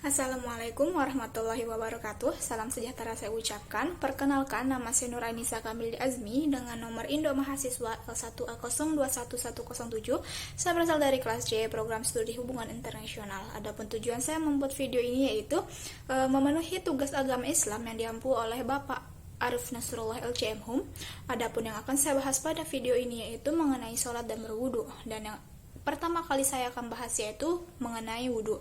Assalamualaikum warahmatullahi wabarakatuh. Salam sejahtera saya ucapkan. Perkenalkan, nama saya Nur Ainisa Kamil Azmi dengan nomor Indo Mahasiswa L1A021107. Saya berasal dari kelas C, program studi hubungan internasional. Adapun tujuan saya membuat video ini yaitu memenuhi tugas agama Islam yang diampu oleh Bapak Arif Nasrullah LCM. Adapun yang akan saya bahas pada video ini yaitu mengenai sholat dan berwudu. Dan yang pertama kali saya akan bahas yaitu mengenai wudu.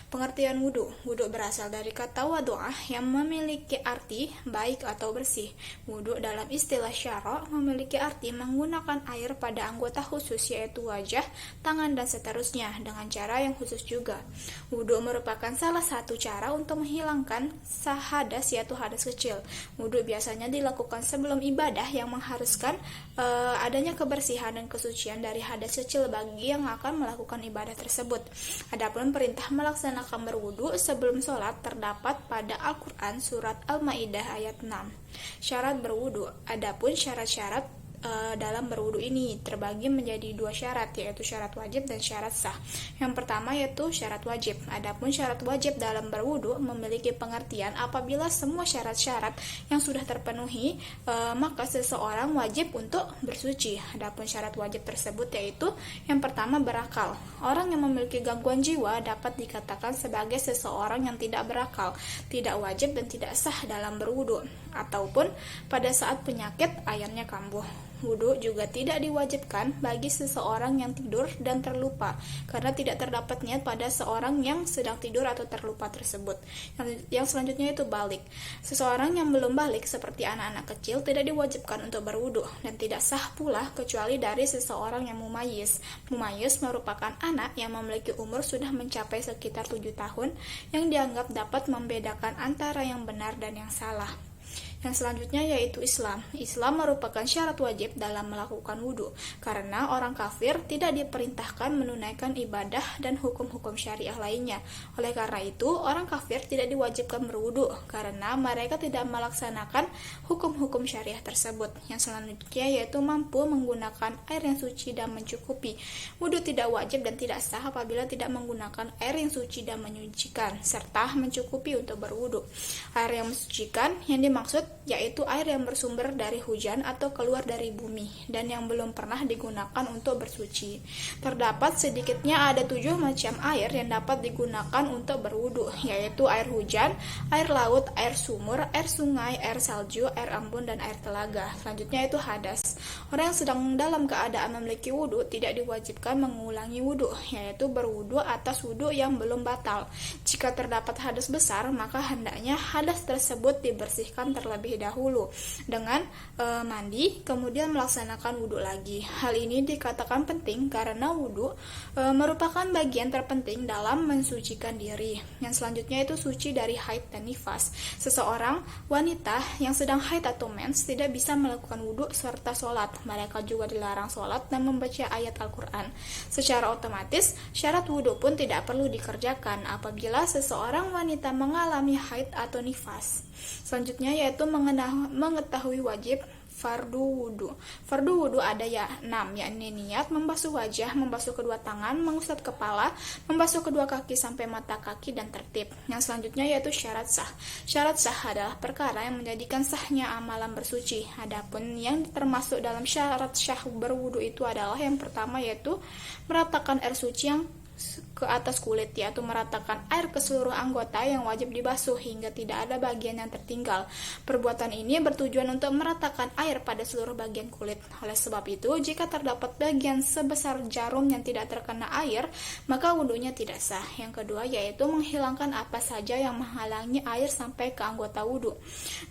Pengertian wudu. Wudu berasal dari kata wadu'ah yang memiliki arti baik atau bersih. Wudu dalam istilah syara' memiliki arti menggunakan air pada anggota khusus yaitu wajah, tangan, dan seterusnya dengan cara yang khusus juga. Wudu merupakan salah satu cara untuk menghilangkan hadas yaitu hadas kecil. Wudu biasanya dilakukan sebelum ibadah yang mengharuskan adanya kebersihan dan kesucian dari hadas kecil bagi yang akan melakukan ibadah tersebut. Adapun perintah melaksanakan berwudu sebelum sholat terdapat pada Al-Quran surat Al-Ma'idah ayat 6. Syarat berwudu. Adapun syarat-syarat dalam berwudu ini terbagi menjadi dua syarat, yaitu syarat wajib dan syarat sah. Yang pertama yaitu syarat wajib. Adapun syarat wajib dalam berwudu memiliki pengertian apabila semua syarat-syarat yang sudah terpenuhi, maka seseorang wajib untuk bersuci. Adapun syarat wajib tersebut yaitu yang pertama berakal. Orang yang memiliki gangguan jiwa dapat dikatakan sebagai seseorang yang tidak berakal, tidak wajib dan tidak sah dalam berwudu, ataupun pada saat penyakit airnya kambuh. Wudu juga tidak diwajibkan bagi seseorang yang tidur dan terlupa, karena tidak terdapat niat pada seorang yang sedang tidur atau terlupa tersebut. Yang selanjutnya itu balik. Seseorang yang belum balik seperti anak-anak kecil tidak diwajibkan untuk berwudu dan tidak sah pula kecuali dari seseorang yang mumayyiz. Mumayyiz merupakan anak yang memiliki umur sudah mencapai sekitar 7 tahun yang dianggap dapat membedakan antara yang benar dan yang salah. Yang selanjutnya yaitu Islam. Islam merupakan syarat wajib dalam melakukan wudu, karena orang kafir tidak diperintahkan menunaikan ibadah dan hukum-hukum syariah lainnya. Oleh karena itu, orang kafir tidak diwajibkan berwudu, karena mereka tidak melaksanakan hukum-hukum syariah tersebut. Yang selanjutnya yaitu mampu menggunakan air yang suci dan mencukupi. Wudu tidak wajib dan tidak sah apabila tidak menggunakan air yang suci dan menyucikan, serta mencukupi untuk berwudu. Air yang mensucikan yang dimaksud yaitu air yang bersumber dari hujan atau keluar dari bumi dan yang belum pernah digunakan untuk bersuci. Terdapat sedikitnya ada 7 macam air yang dapat digunakan untuk berwudu, yaitu air hujan, air laut, air sumur, air sungai, air salju, air embun, dan air telaga. Selanjutnya itu hadas. Orang yang sedang dalam keadaan memiliki wudu tidak diwajibkan mengulangi wudu, yaitu berwudu atas wudu yang belum batal. Jika terdapat hadas besar, maka hendaknya hadas tersebut dibersihkan terlebih dahulu dengan mandi, kemudian melaksanakan wudu lagi. Hal ini dikatakan penting karena wudu merupakan bagian terpenting dalam mensucikan diri. Yang selanjutnya itu suci dari haid dan nifas. Seseorang wanita yang sedang haid atau mens tidak bisa melakukan wudu serta sholat. Mereka juga dilarang sholat dan membaca ayat Al-Quran. Secara otomatis, syarat wudu pun tidak perlu dikerjakan apabila seseorang wanita mengalami haid atau nifas. Selanjutnya yaitu mengetahui wajib fardu wudu. Fardu wudu ada 6, yakni niat, membasuh wajah, membasuh kedua tangan, mengusap kepala, membasuh kedua kaki sampai mata kaki, dan tertib. Yang selanjutnya yaitu syarat sah. Syarat sah adalah perkara yang menjadikan sahnya amalan bersuci. Adapun yang termasuk dalam syarat sah berwudu itu adalah yang pertama yaitu meratakan air suci yang ke atas kulit, yaitu meratakan air ke seluruh anggota yang wajib dibasuh hingga tidak ada bagian yang tertinggal. Perbuatan ini bertujuan untuk meratakan air pada seluruh bagian kulit. Oleh sebab itu, jika terdapat bagian sebesar jarum yang tidak terkena air, maka wudunya tidak sah. Yang kedua yaitu menghilangkan apa saja yang menghalangi air sampai ke anggota wudu.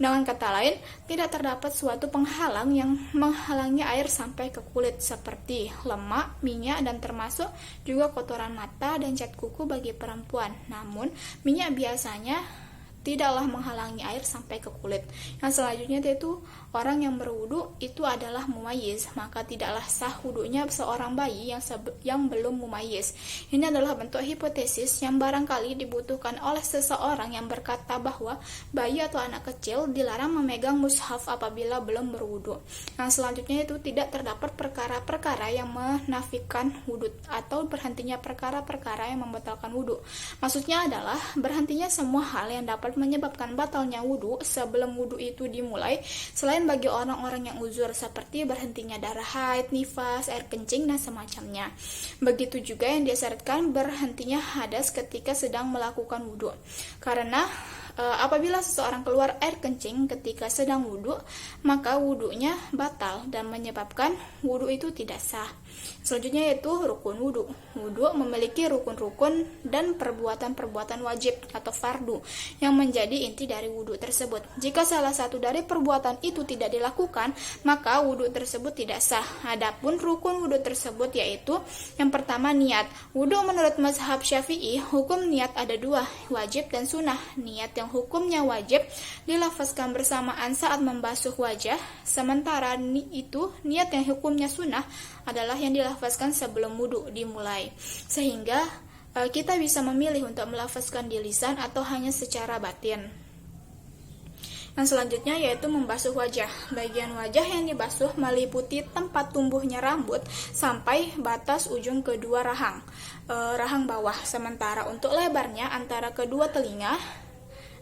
Dengan kata lain, tidak terdapat suatu penghalang yang menghalangi air sampai ke kulit seperti lemak, minyak, dan termasuk juga kotoran mata dan cat kuku bagi perempuan. Namun, minyak biasanya tidaklah menghalangi air sampai ke kulit. Yang selanjutnya yaitu orang yang berwudu itu adalah mumayyiz, maka tidaklah sah wudunya seorang bayi yang belum mumayyiz. Ini adalah bentuk hipotesis yang barangkali dibutuhkan oleh seseorang yang berkata bahwa bayi atau anak kecil dilarang memegang mushaf apabila belum berwudu. Yang selanjutnya itu tidak terdapat perkara-perkara yang menafikan wudu atau berhentinya perkara-perkara yang membatalkan wudu. Maksudnya adalah berhentinya semua hal yang dapat menyebabkan batalnya wudu sebelum wudu itu dimulai, selain bagi orang-orang yang uzur seperti berhentinya darah haid, nifas, air kencing, dan semacamnya. Begitu juga yang disyaratkan berhentinya hadas ketika sedang melakukan wudu. Karena apabila seseorang keluar air kencing ketika sedang wudu, maka wudunya batal dan menyebabkan wudu itu tidak sah. Selanjutnya yaitu rukun wudu. Wudu memiliki rukun-rukun dan perbuatan-perbuatan wajib atau fardu yang menjadi inti dari wudu tersebut. Jika salah satu dari perbuatan itu tidak dilakukan, maka wudu tersebut tidak sah. Adapun rukun wudu tersebut yaitu yang pertama niat. Wudu menurut mazhab Syafi'i, hukum niat ada dua, wajib dan sunnah. Niat yang hukumnya wajib dilafazkan bersamaan saat membasuh wajah, sementara niat yang hukumnya sunnah adalah yang dilafazkan sebelum wudu dimulai. Sehingga kita bisa memilih untuk melafazkan di lisan atau hanya secara batin. Yang selanjutnya yaitu membasuh wajah. Bagian wajah yang dibasuh meliputi tempat tumbuhnya rambut sampai batas ujung kedua rahang bawah. Sementara untuk lebarnya antara kedua telinga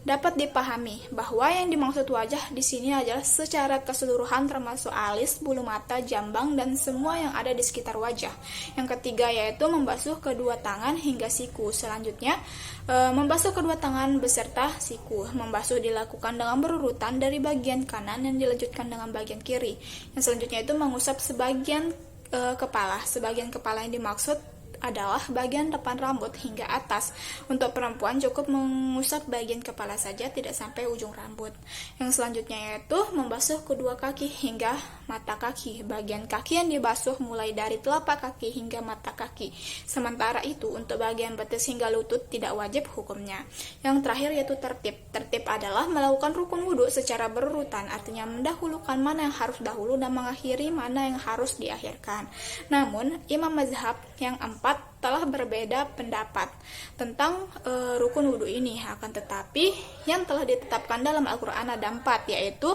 dapat dipahami bahwa yang dimaksud wajah di sini adalah secara keseluruhan termasuk alis, bulu mata, jambang, dan semua yang ada di sekitar wajah. Yang ketiga yaitu membasuh kedua tangan hingga siku. Selanjutnya membasuh kedua tangan beserta siku. Membasuh dilakukan dengan berurutan dari bagian kanan yang dilanjutkan dengan bagian kiri. Yang selanjutnya itu mengusap sebagian kepala. Sebagian kepala yang dimaksud adalah bagian depan rambut hingga atas. Untuk perempuan cukup mengusap bagian kepala saja, tidak sampai ujung rambut. Yang selanjutnya yaitu membasuh kedua kaki hingga mata kaki. Bagian kaki yang dibasuh mulai dari telapak kaki hingga mata kaki. Sementara itu untuk bagian betis hingga lutut tidak wajib hukumnya. Yang terakhir yaitu tertib. Tertib adalah melakukan rukun wudu secara berurutan, artinya mendahulukan mana yang harus dahulu dan mengakhiri mana yang harus diakhirkan. Namun imam mazhab yang empat telah berbeda pendapat tentang rukun wudhu ini. Akan tetapi yang telah ditetapkan dalam Al-Quran ada 4, yaitu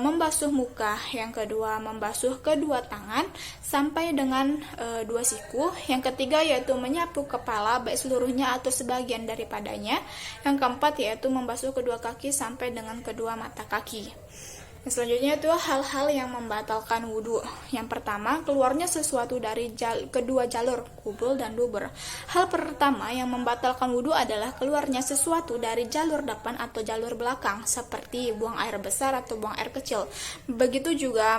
membasuh muka, yang kedua membasuh kedua tangan sampai dengan 2 siku, yang ketiga yaitu menyapu kepala baik seluruhnya atau sebagian daripadanya, yang keempat yaitu membasuh kedua kaki sampai dengan kedua mata kaki. Selanjutnya itu hal-hal yang membatalkan wudhu. Yang pertama, keluarnya sesuatu dari kedua jalur, kubul dan dubur. Hal pertama yang membatalkan wudhu adalah keluarnya sesuatu dari jalur depan atau jalur belakang, seperti buang air besar atau buang air kecil. Begitu juga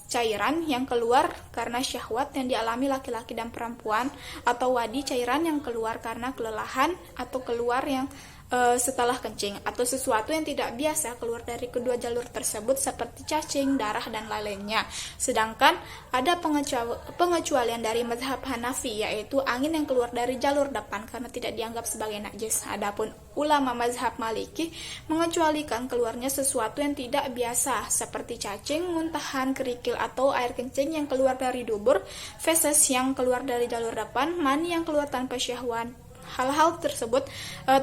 cairan yang keluar karena syahwat yang dialami laki-laki dan perempuan, atau wadi, cairan yang keluar karena kelelahan atau keluar yang setelah kencing, atau sesuatu yang tidak biasa keluar dari kedua jalur tersebut seperti cacing, darah, dan lain-lainnya. Sedangkan ada pengecualian dari mazhab Hanafi, yaitu angin yang keluar dari jalur depan karena tidak dianggap sebagai najis. Adapun ulama mazhab Maliki mengecualikan keluarnya sesuatu yang tidak biasa seperti cacing, muntahan, kerikil atau air kencing yang keluar dari dubur, feses yang keluar dari jalur depan, mani yang keluar tanpa syahwat. Hal-hal tersebut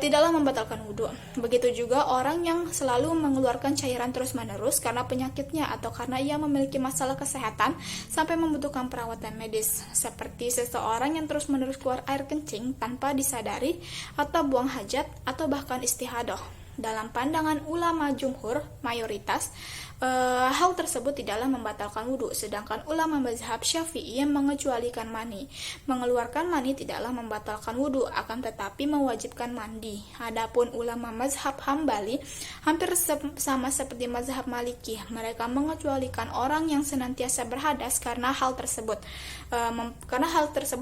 tidaklah membatalkan wudhu. Begitu juga orang yang selalu mengeluarkan cairan terus-menerus karena penyakitnya atau karena ia memiliki masalah kesehatan sampai membutuhkan perawatan medis, seperti seseorang yang terus-menerus keluar air kencing tanpa disadari, atau buang hajat, atau bahkan istihadah. Dalam pandangan ulama jumhur mayoritas, hal tersebut tidaklah membatalkan wudhu. Sedangkan ulama mazhab Syafi'i yang mengecualikan mani, mengeluarkan mani tidaklah membatalkan wudhu, akan tetapi mewajibkan mandi. Adapun ulama mazhab Hambali hampir sama seperti mazhab Maliki, mereka mengecualikan orang yang senantiasa berhadas karena hal tersebut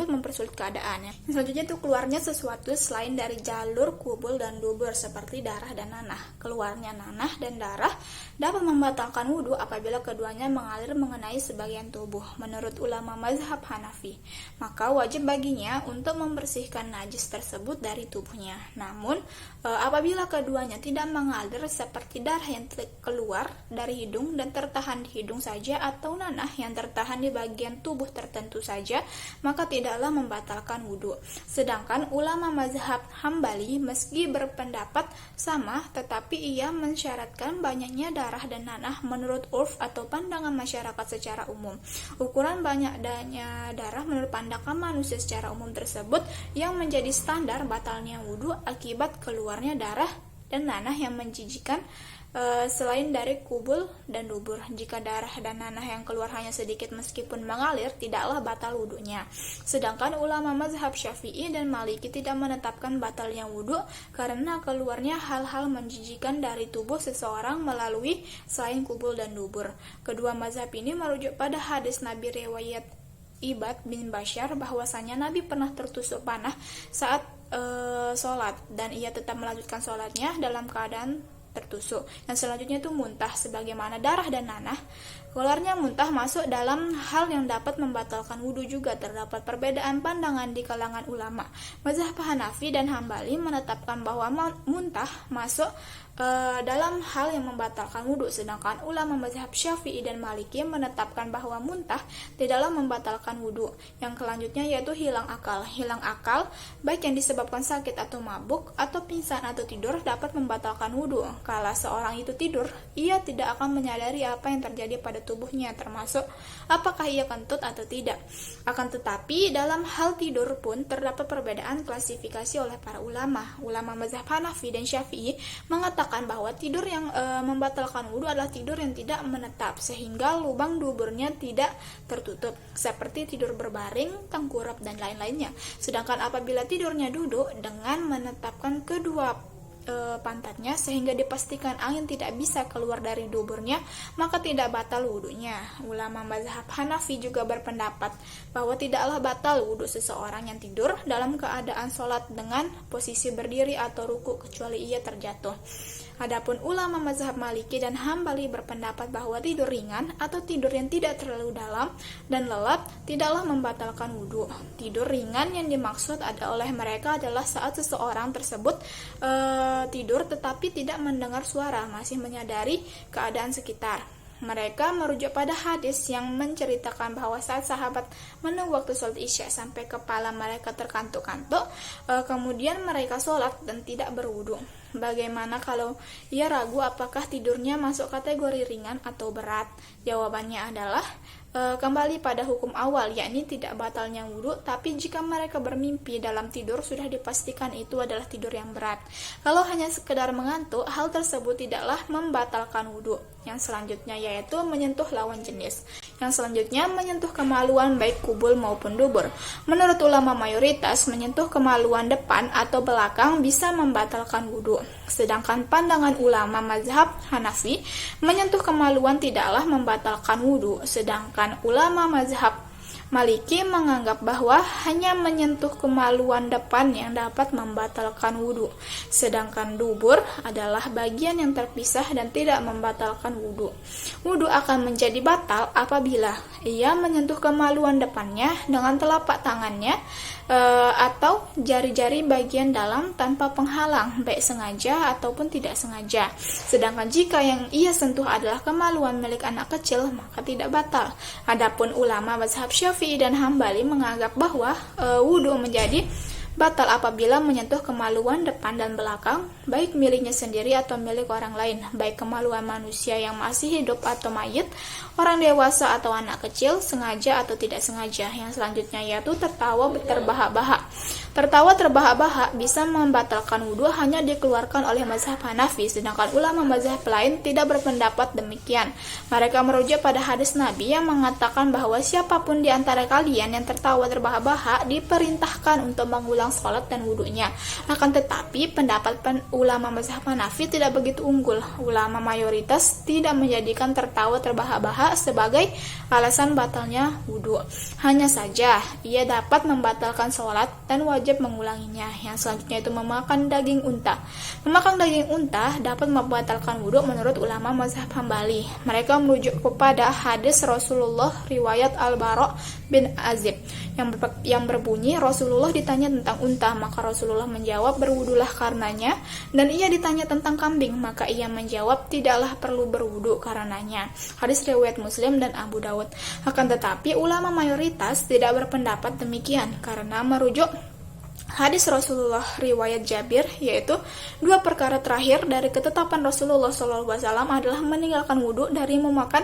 mempersulit keadaannya. Selanjutnya itu keluarnya sesuatu selain dari jalur kubul dan dubur seperti darah dan nanah. Keluarnya nanah dan darah dapat membatalkan membatalkan wudhu apabila keduanya mengalir mengenai sebagian tubuh. Menurut ulama mazhab Hanafi, maka wajib baginya untuk membersihkan najis tersebut dari tubuhnya. Namun, apabila keduanya tidak mengalir seperti darah yang keluar dari hidung dan tertahan di hidung saja atau nanah yang tertahan di bagian tubuh tertentu saja, maka tidaklah membatalkan wudhu. Sedangkan ulama mazhab Hambali meski berpendapat sama, tetapi ia mensyaratkan banyaknya darah dan nanah menurut urf atau pandangan masyarakat secara umum. Ukuran banyaknya darah menurut pandangan manusia secara umum tersebut yang menjadi standar batalnya wudhu akibat keluarnya darah dan nanah yang menjijikan selain dari kubul dan dubur. Jika darah dan nanah yang keluar hanya sedikit meskipun mengalir, tidaklah batal wudhunya. Sedangkan ulama mazhab Syafi'i dan Maliki tidak menetapkan batalnya wudhu karena keluarnya hal-hal menjijikan dari tubuh seseorang melalui selain kubul dan dubur. Kedua mazhab ini merujuk pada hadis Nabi riwayat Ibad bin Bashar bahwasanya Nabi pernah tertusuk panah saat sholat dan ia tetap melanjutkan sholatnya dalam keadaan tertusuk. Yang selanjutnya itu muntah, sebagaimana darah dan nanah. Keluarnya muntah masuk dalam hal yang dapat membatalkan wudhu juga. Terdapat perbedaan pandangan di kalangan ulama. Mazhab Hanafi dan Hambali menetapkan bahwa muntah masuk dalam hal yang membatalkan wudhu, sedangkan ulama mazhab Syafi'i dan Maliki menetapkan bahwa muntah tidaklah membatalkan wudhu. Yang selanjutnya yaitu hilang akal. Hilang akal, baik yang disebabkan sakit atau mabuk, atau pingsan atau tidur, dapat membatalkan wudhu. Kala seorang itu tidur, ia tidak akan menyadari apa yang terjadi pada tubuhnya, termasuk apakah ia kentut atau tidak. Akan tetapi, dalam hal tidur pun terdapat perbedaan klasifikasi oleh para ulama. Ulama mazhab Hanafi dan Syafi'i mengatakan bahwa tidur yang membatalkan wudhu adalah tidur yang tidak menetap sehingga lubang duburnya tidak tertutup, seperti tidur berbaring, tengkurap, dan lain-lainnya. Sedangkan apabila tidurnya duduk dengan menetapkan kedua pantatnya sehingga dipastikan angin tidak bisa keluar dari duburnya, maka tidak batal wudhunya. Ulama mazhab Hanafi juga berpendapat bahwa tidaklah batal wudhu seseorang yang tidur dalam keadaan sholat dengan posisi berdiri atau ruku kecuali ia terjatuh. Adapun ulama mazhab Maliki dan Hambali berpendapat bahwa tidur ringan atau tidur yang tidak terlalu dalam dan lelap tidaklah membatalkan wudhu. Tidur ringan yang dimaksud oleh mereka adalah saat seseorang tersebut tidur tetapi tidak mendengar suara, masih menyadari keadaan sekitar. Mereka merujuk pada hadis yang menceritakan bahwa saat sahabat menunggu waktu sholat isya sampai kepala mereka terkantuk-kantuk, kemudian mereka sholat dan tidak berwudu. Bagaimana kalau ia ragu apakah tidurnya masuk kategori ringan atau berat? Jawabannya adalah kembali pada hukum awal, yakni tidak batalnya wudhu, tapi jika mereka bermimpi dalam tidur sudah dipastikan itu adalah tidur yang berat. Kalau hanya sekedar mengantuk, hal tersebut tidaklah membatalkan wudhu. Yang selanjutnya yaitu menyentuh lawan jenis. Yang selanjutnya menyentuh kemaluan baik kubul maupun dubur. Menurut ulama mayoritas, menyentuh kemaluan depan atau belakang bisa membatalkan wudhu. Sedangkan pandangan ulama mazhab Hanafi, menyentuh kemaluan tidaklah membatalkan wudhu. Sedangkan ulama mazhab Maliki menganggap bahwa hanya menyentuh kemaluan depan yang dapat membatalkan wudhu. Sedangkan dubur adalah bagian yang terpisah dan tidak membatalkan wudhu. Wudhu akan menjadi batal apabila ia menyentuh kemaluan depannya dengan telapak tangannya atau jari-jari bagian dalam tanpa penghalang, baik sengaja ataupun tidak sengaja. Sedangkan jika yang ia sentuh adalah kemaluan milik anak kecil, maka tidak batal. Adapun ulama mazhab Syafi'i dan Hambali menganggap bahwa wudhu menjadi batal apabila menyentuh kemaluan depan dan belakang, baik miliknya sendiri atau milik orang lain, baik kemaluan manusia yang masih hidup atau mayit, orang dewasa atau anak kecil, sengaja atau tidak sengaja. Yang selanjutnya yaitu tertawa terbahak-bahak. Tertawa terbahak-bahak bisa membatalkan wudhu hanya dikeluarkan oleh mazhab Hanafi, sedangkan ulama mazhab lain tidak berpendapat demikian. Mereka merujuk pada hadis Nabi yang mengatakan bahwa siapapun di antara kalian yang tertawa terbahak-bahak diperintahkan untuk mengulang sholat dan wudhunya. Akan tetapi pendapat ulama mazhab Hanafi tidak begitu unggul. Ulama mayoritas tidak menjadikan tertawa terbahak-bahak sebagai alasan batalnya wudhu. Hanya saja ia dapat membatalkan sholat dan wajib wajib mengulanginya. Yang selanjutnya itu memakan daging unta. Memakan daging unta dapat membatalkan wudhu menurut ulama mazhab Hambali. Mereka merujuk kepada hadis Rasulullah riwayat Al-Bara bin Azib yang berbunyi, Rasulullah ditanya tentang unta, maka Rasulullah menjawab, berwudulah karenanya. Dan ia ditanya tentang kambing, maka ia menjawab, tidaklah perlu berwudu karenanya. Hadis riwayat Muslim dan Abu Dawud. Akan tetapi ulama mayoritas tidak berpendapat demikian karena merujuk hadis Rasulullah riwayat Jabir, yaitu dua perkara terakhir dari ketetapan Rasulullah SAW adalah meninggalkan wudhu dari memakan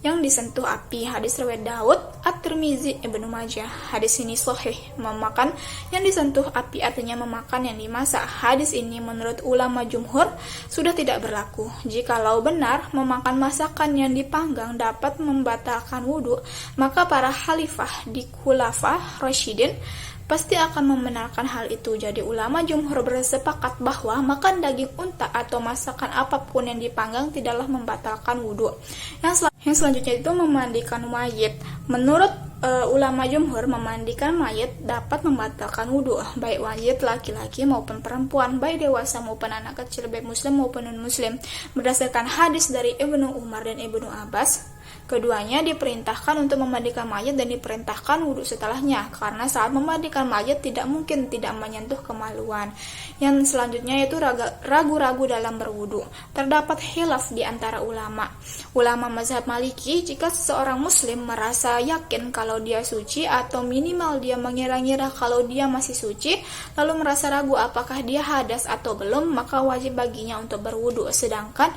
yang disentuh api. Hadis riwayat Daud, At-Tirmizi, Ibnu Majah. Hadis ini sahih. Memakan yang disentuh api artinya memakan yang dimasak. Hadis ini menurut ulama jumhur sudah tidak berlaku. Jikalau benar memakan masakan yang dipanggang dapat membatalkan wudhu, maka para khalifah di Khulafah Rasyidin pasti akan membenarkan hal itu. Jadi ulama jumhur bersepakat bahwa makan daging unta atau masakan apapun yang dipanggang tidaklah membatalkan wudhu. Yang selanjutnya itu memandikan mayit. Menurut ulama jumhur, memandikan mayit dapat membatalkan wudhu, baik mayit laki-laki maupun perempuan, baik dewasa maupun anak kecil, baik muslim maupun non-muslim. Berdasarkan hadis dari Ibnu Umar dan Ibnu Abbas, keduanya diperintahkan untuk memandikan mayat dan diperintahkan wudhu setelahnya, karena saat memandikan mayat tidak mungkin tidak menyentuh kemaluan. Yang selanjutnya yaitu ragu-ragu dalam berwudhu. Terdapat khilaf di antara ulama. Ulama mazhab Maliki, jika seseorang muslim merasa yakin kalau dia suci atau minimal dia mengira-ngira kalau dia masih suci, lalu merasa ragu apakah dia hadas atau belum, maka wajib baginya untuk berwudhu. Sedangkan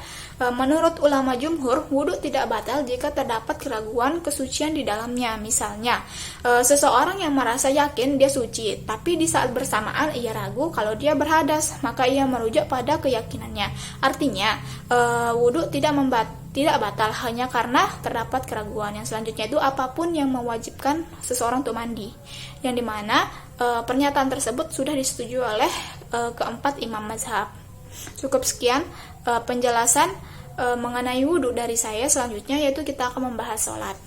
menurut ulama jumhur, wudhu tidak batal jika terdapat keraguan kesucian di dalamnya. Misalnya, seseorang yang merasa yakin dia suci, tapi di saat bersamaan ia ragu kalau dia berhadas, maka ia merujuk pada keyakinannya. Artinya, wudhu tidak batal hanya karena terdapat keraguan. Yang selanjutnya itu apapun yang mewajibkan seseorang untuk mandi, yang dimana pernyataan tersebut sudah disetujui oleh keempat imam mazhab. Cukup sekian penjelasan mengenai wudhu dari saya. Selanjutnya yaitu kita akan membahas sholat.